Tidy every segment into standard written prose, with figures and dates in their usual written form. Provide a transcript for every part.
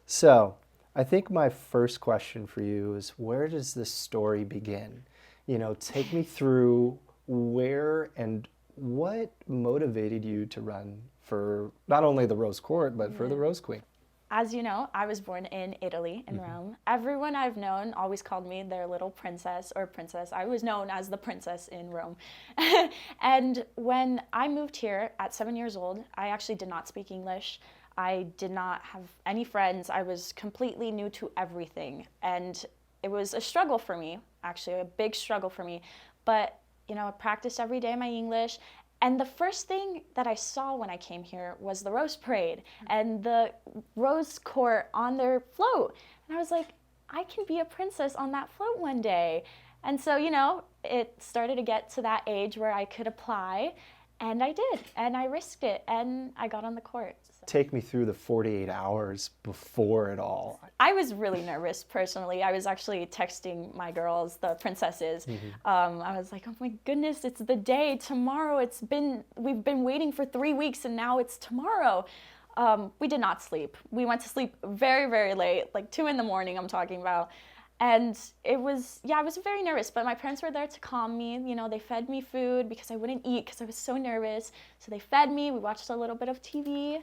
So, I think my first question for you is where does this story begin? Take me through where and what motivated you to run for not only the Rose Court, but for the Yeah. Rose Queen. As you know, I was born in Italy, in Hmm. Rome. Everyone I've known always called me their little princess or princess. I was known as the princess in Rome. And when I moved here at 7 years old, I actually did not speak English. I did not have any friends. I was completely new to everything. And it was a struggle for me, actually, a big struggle for me. But, I practiced every day my English. And the first thing that I saw when I came here was the Rose Parade and the Rose Court on their float. And I was like, I can be a princess on that float one day. And so, it started to get to that age where I could apply. And I did. And I risked it. And I got on the court. So. Take me through the 48 hours before it all. I was really nervous personally. I was actually texting my girls, the princesses. I was like, oh my goodness, it's the day tomorrow. We've been waiting for 3 weeks and now it's tomorrow. We did not sleep. We went to sleep very, very late, like 2 a.m. I'm talking about. And I was very nervous, but my parents were there to calm me. They fed me food because I wouldn't eat because I was so nervous. So they fed me, we watched a little bit of TV,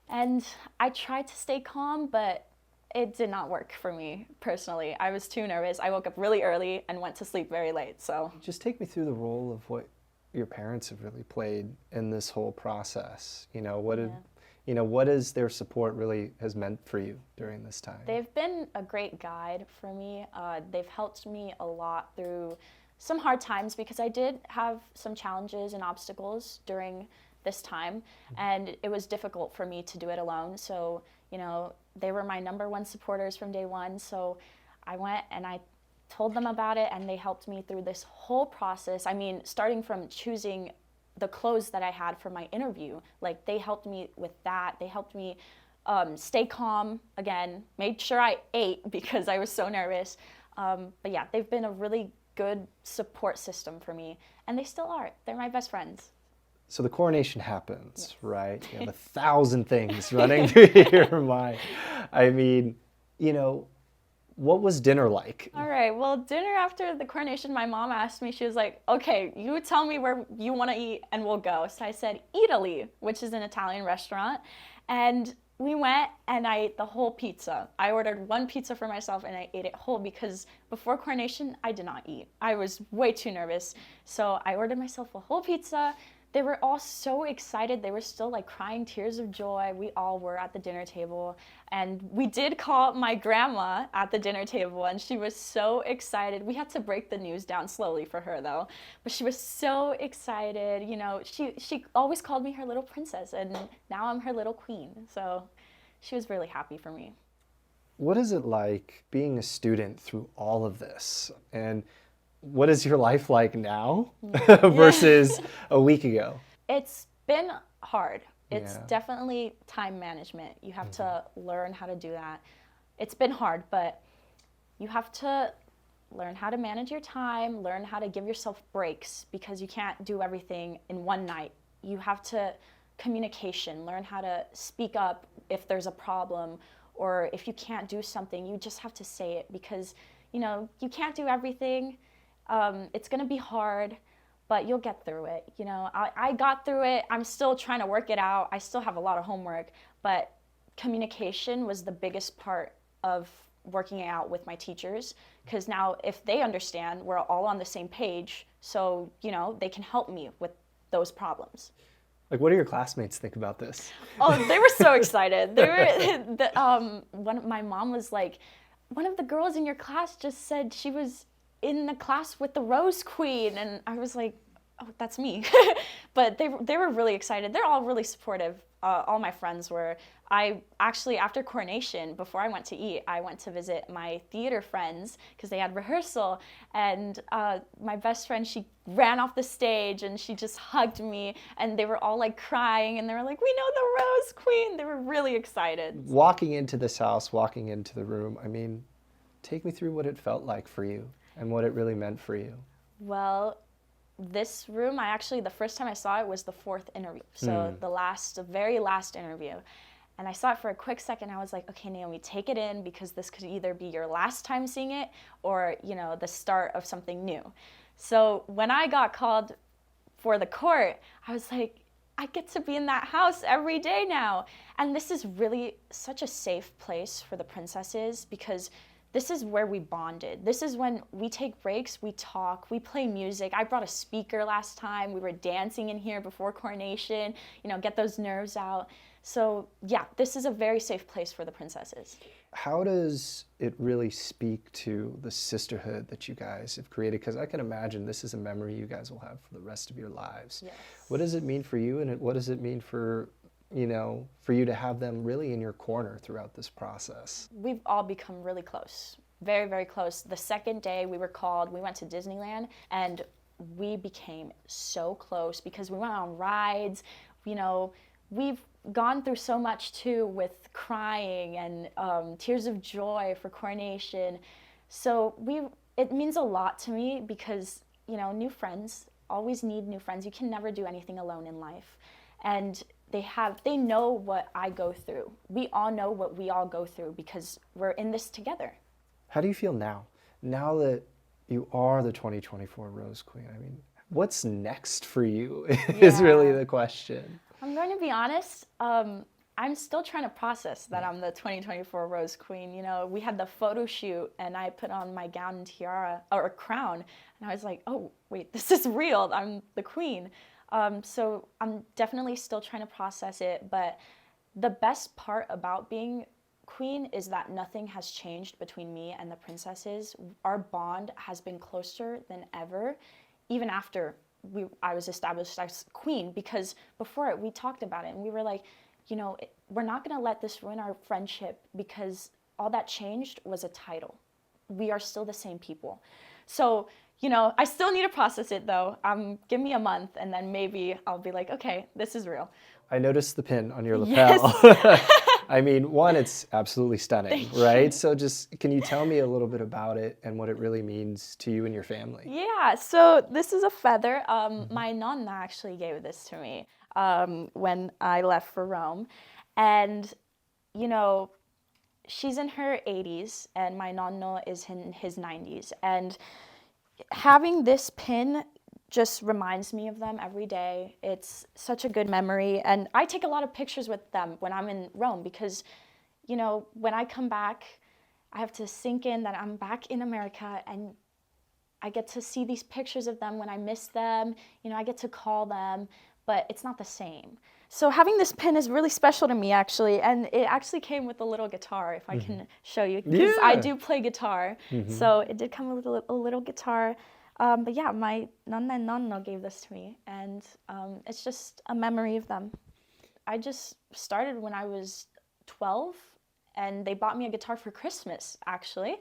and I tried to stay calm, but it did not work for me personally. I was too nervous. I woke up really early and went to sleep very late. So Just take me through the role of what your parents have really played in this whole process. What is their support really has meant for you during this time? they've been a great guide for me. They've helped me a lot through some hard times because I did have some challenges and obstacles during this time, and it was difficult for me to do it alone. So, they were my number one supporters from day one. So I went and I told them about it, and they helped me through this whole process. I mean, starting from choosing the clothes that I had for my interview, like they helped me with that. They helped me stay calm again, made sure I ate because I was so nervous. But yeah, they've been a really good support system for me, and they still are. They're my best friends. So the coronation happens, Yes. right? You have 1,000 things running through your mind. I mean, what was dinner like? All right. Well, dinner after the coronation, my mom asked me, she was like, okay, you tell me where you want to eat and we'll go. So I said, Italy, which is an Italian restaurant. And we went and I ate the whole pizza. I ordered one pizza for myself and I ate it whole because before coronation, I did not eat. I was way too nervous. So I ordered myself a whole pizza. They were all so excited. They were still like crying tears of joy. We all were at the dinner table. And we did call my grandma at the dinner table, and she was so excited. We had to break the news down slowly for her, though. But she was so excited. She always called me her little princess, and now I'm her little queen. So she was really happy for me. What is it like being a student through all of this? And what is your life like now versus a week ago? It's been hard. It's Yeah. definitely time management. You have to learn how to do that. It's been hard, but you have to learn how to manage your time, learn how to give yourself breaks because you can't do everything in one night. You have to communication, learn how to speak up if there's a problem or if you can't do something, you just have to say it because, you can't do everything. It's going to be hard, but you'll get through it. I got through it. I'm still trying to work it out. I still have a lot of homework, but communication was the biggest part of working it out with my teachers because now if they understand, we're all on the same page. So, they can help me with those problems. Like, what do your classmates think about this? Oh, they were so excited. My mom was like, one of the girls in your class just said she was in the class with the Rose Queen, and I was like, oh, that's me. But they were really excited. They're all really supportive. All my friends were. I actually, after coronation, before I went to eat, I went to visit my theater friends because they had rehearsal, and my best friend, she ran off the stage and she just hugged me, and they were all like crying, and they were like, we know the Rose Queen. They were really excited. Walking into this house, walking into the room, I mean, take me through what it felt like for you and what it really meant for you. Well, this room, the first time I saw it was the fourth interview. So the very last interview. And I saw it for a quick second. I was like, okay, Naomi, take it in, because this could either be your last time seeing it or, the start of something new. So when I got called for the court, I was like, I get to be in that house every day now. And this is really such a safe place for the princesses, because this is where we bonded. This is when we take breaks, we talk, we play music. I brought a speaker last time. We were dancing in here before coronation, get those nerves out. So yeah, this is a very safe place for the princesses. How does it really speak to the sisterhood that you guys have created? Because I can imagine this is a memory you guys will have for the rest of your lives. Yes. What does it mean for you, and what does it mean for for you to have them really in your corner throughout this process? We've all become really close, very, very close. The second day we were called, we went to Disneyland, and we became so close because we went on rides. We've gone through so much too, with crying and tears of joy for coronation. So it means a lot to me, because new friends always need new friends. You can never do anything alone in life, and they know what I go through. We all know what we all go through, because we're in this together. How do you feel now that you are the 2024 Rose Queen? I mean, what's next for you is really the question. I'm going to be honest. I'm still trying to process that I'm the 2024 Rose Queen. We had the photo shoot, and I put on my gown and tiara, or crown, and I was like, oh, wait, this is real. I'm the queen. So I'm definitely still trying to process it, but the best part about being queen is that nothing has changed between me and the princesses. Our bond has been closer than ever, even after I was established as queen, because before it, we talked about it, and we were like, we're not going to let this ruin our friendship, because all that changed was a title. We are still the same people. So, I still need to process it, though. Give me a month, and then maybe I'll be like, okay, this is real. I noticed the pin on your lapel. Yes. I mean, one, it's absolutely stunning, Thank right? you. So can you tell me a little bit about it and what it really means to you and your family? Yeah, so this is a feather. My nonna actually gave this to me when I left for Rome. And, she's in her 80s, and my nonno is in his 90s. And having this pin just reminds me of them every day. It's such a good memory. And I take a lot of pictures with them when I'm in Rome, because, when I come back, I have to sink in that I'm back in America, and I get to see these pictures of them when I miss them. I get to call them, but it's not the same. So having this pin is really special to me, actually, and it actually came with a little guitar, if I can show you, because I do play guitar. So it did come with a little guitar. But yeah, my nonna and nonno gave this to me, and it's just a memory of them. I just started when I was 12, and they bought me a guitar for Christmas, actually.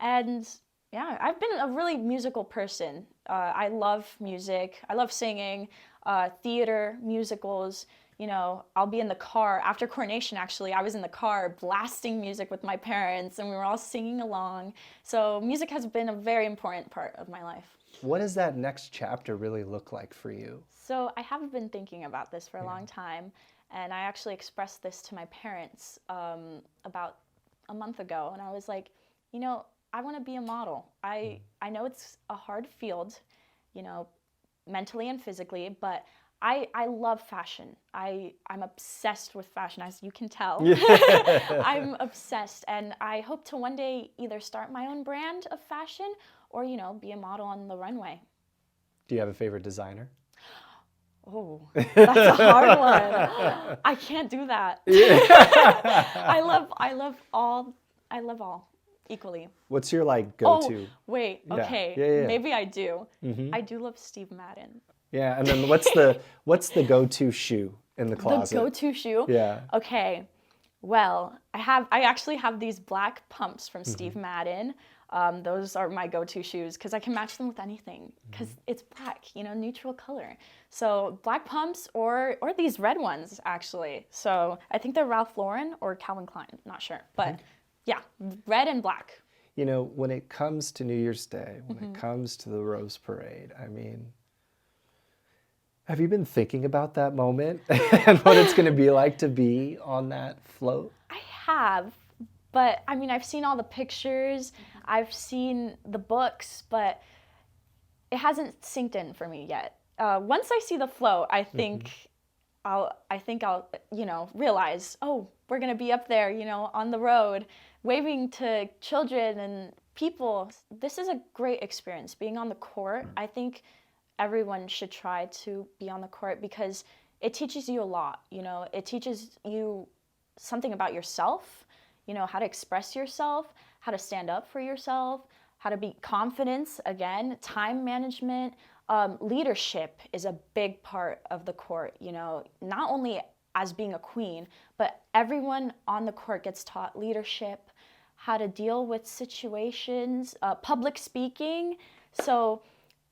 And yeah, I've been a really musical person. I love music. I love singing, theater, musicals. I'll be in the car. After coronation, actually, I was in the car blasting music with my parents, and we were all singing along. So music has been a very important part of my life. What does that next chapter really look like for you? So I have been thinking about this for a long time, and I actually expressed this to my parents about a month ago, and I was like, I want to be a model. I know it's a hard field, mentally and physically, but I love fashion. I'm obsessed with fashion, as you can tell. I'm obsessed, and I hope to one day either start my own brand of fashion or, be a model on the runway. Do you have a favorite designer? Oh, that's a hard one. I can't do that. I love all equally. What's your go-to? Oh, wait. Okay. Yeah. Maybe I do. I do love Steve Madden. Yeah, and then what's the go-to shoe in the closet? The go-to shoe? Yeah. Okay. Well, I actually have these black pumps from Steve Madden. Those are my go-to shoes because I can match them with anything because it's black, neutral color. So black pumps or these red ones, actually. So I think they're Ralph Lauren or Calvin Klein, not sure. But yeah, red and black. When it comes to New Year's Day, when it comes to the Rose Parade, I mean, Have you been thinking about that moment and what it's going to be like to be on that float? I have, but I mean, I've seen all the pictures, I've seen the books, but it hasn't synced in for me yet. Once I see the float, I think I'll realize, oh, we're gonna be up there, on the road, waving to children and people. This is a great experience. Being on the court, I think everyone should try to be on the court because it teaches you a lot. It teaches you something about yourself, how to express yourself, how to stand up for yourself, how to be confidence, again, time management. Leadership is a big part of the court, not only as being a queen, but everyone on the court gets taught leadership, how to deal with situations, public speaking. So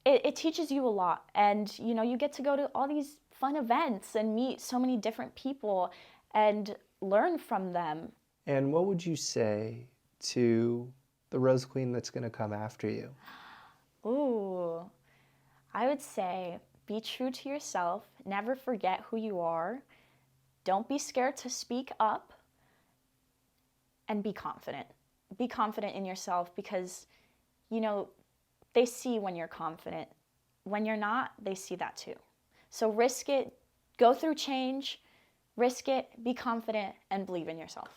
it teaches you a lot. And, you get to go to all these fun events and meet so many different people and learn from them. And what would you say to the Rose Queen that's going to come after you? Ooh, I would say be true to yourself. Never forget who you are. Don't be scared to speak up and be confident. Be confident in yourself because, they see when you're confident. When you're not, they see that too. So risk it, go through change, risk it, be confident, and believe in yourself.